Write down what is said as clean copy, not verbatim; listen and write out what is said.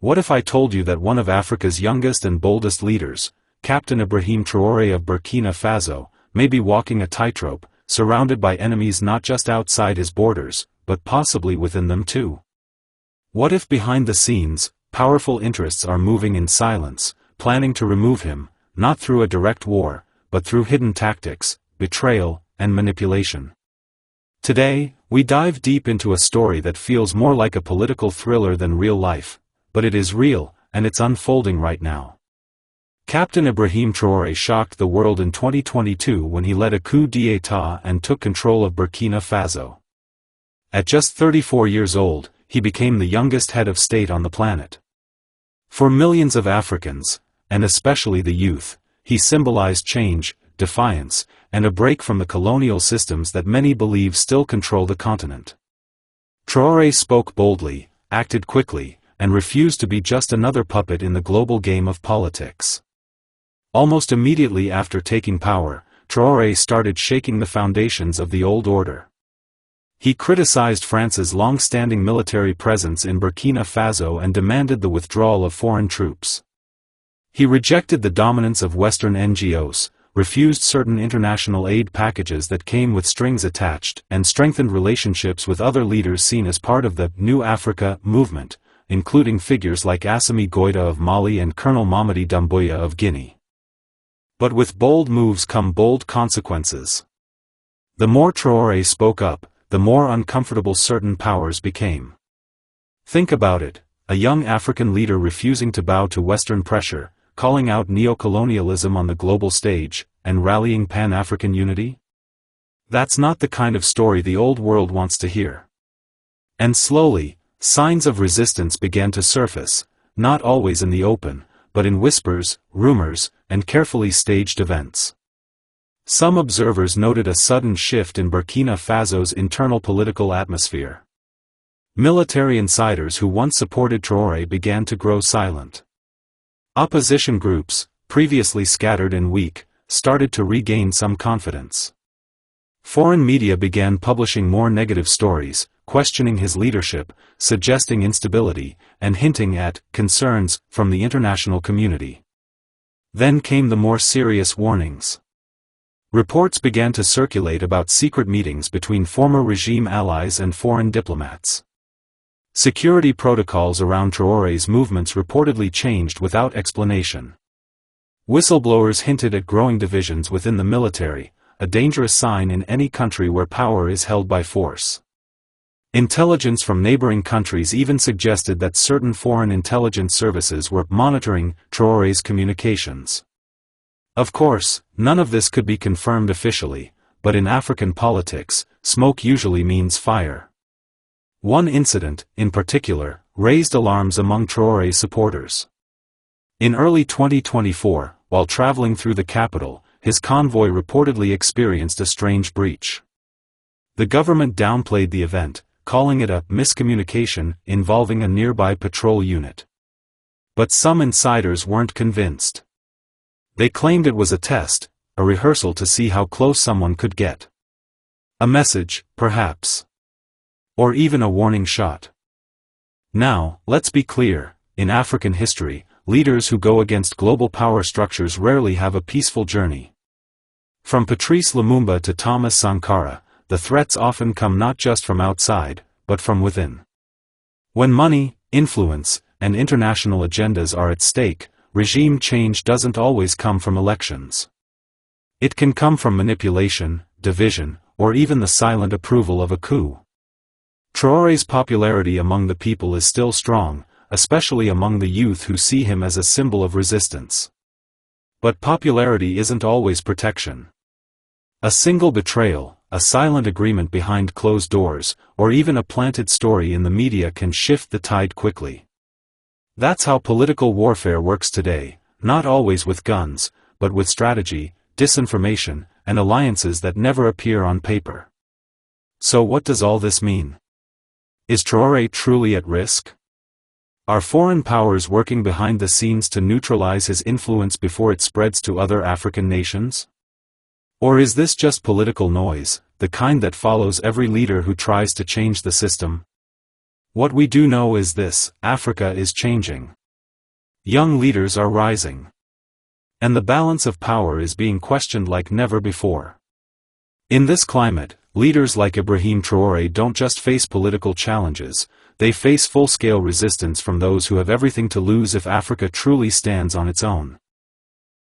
What if I told you that one of Africa's youngest and boldest leaders, Captain Ibrahim Traore of Burkina Faso, may be walking a tightrope, surrounded by enemies not just outside his borders, but possibly within them too? What if behind the scenes, powerful interests are moving in silence, planning to remove him, not through a direct war, but through hidden tactics, betrayal, and manipulation? Today, we dive deep into a story that feels more like a political thriller than real life, but it is real, and it's unfolding right now. Captain Ibrahim Traore shocked the world in 2022 when he led a coup d'état and took control of Burkina Faso. At just 34 years old, he became the youngest head of state on the planet. For millions of Africans, and especially the youth, he symbolized change, defiance, and a break from the colonial systems that many believe still control the continent. Traore spoke boldly, acted quickly, and refused to be just another puppet in the global game of politics. Almost immediately after taking power, Traore started shaking the foundations of the old order. He criticized France's long-standing military presence in Burkina Faso and demanded the withdrawal of foreign troops. He rejected the dominance of Western NGOs, refused certain international aid packages that came with strings attached, and strengthened relationships with other leaders seen as part of the New Africa movement, including figures like Assimi Goïta of Mali and Colonel Mamadi Doumbouya of Guinea. But with bold moves come bold consequences. The more Traore spoke up, the more uncomfortable certain powers became. Think about it, a young African leader refusing to bow to Western pressure, calling out neocolonialism on the global stage, and rallying Pan-African unity? That's not the kind of story the old world wants to hear. And slowly, signs of resistance began to surface, not always in the open, but in whispers, rumors, and carefully staged events. Some observers noted a sudden shift in Burkina Faso's internal political atmosphere. Military insiders who once supported Traore began to grow silent. Opposition groups, previously scattered and weak, started to regain some confidence. Foreign media began publishing more negative stories, questioning his leadership, suggesting instability, and hinting at concerns from the international community. Then came the more serious warnings. Reports began to circulate about secret meetings between former regime allies and foreign diplomats. Security protocols around Traore's movements reportedly changed without explanation. Whistleblowers hinted at growing divisions within the military, a dangerous sign in any country where power is held by force. Intelligence from neighboring countries even suggested that certain foreign intelligence services were monitoring Traore's communications. Of course, none of this could be confirmed officially, but in African politics, smoke usually means fire. One incident, in particular, raised alarms among Traore's supporters. In early 2024, while traveling through the capital, his convoy reportedly experienced a strange breach. The government downplayed the event, calling it a miscommunication involving a nearby patrol unit. But some insiders weren't convinced. They claimed it was a test, a rehearsal to see how close someone could get. A message, perhaps. Or even a warning shot. Now, let's be clear, in African history, leaders who go against global power structures rarely have a peaceful journey. From Patrice Lumumba to Thomas Sankara, the threats often come not just from outside, but from within. When money, influence, and international agendas are at stake, regime change doesn't always come from elections. It can come from manipulation, division, or even the silent approval of a coup. Traore's popularity among the people is still strong, especially among the youth who see him as a symbol of resistance. But popularity isn't always protection. A single betrayal, a silent agreement behind closed doors, or even a planted story in the media can shift the tide quickly. That's how political warfare works today, not always with guns, but with strategy, disinformation, and alliances that never appear on paper. So what does all this mean? Is Traore truly at risk? Are foreign powers working behind the scenes to neutralize his influence before it spreads to other African nations? Or is this just political noise, the kind that follows every leader who tries to change the system? What we do know is this: Africa is changing. Young leaders are rising. And the balance of power is being questioned like never before. In this climate, leaders like Ibrahim Traore don't just face political challenges, they face full-scale resistance from those who have everything to lose if Africa truly stands on its own.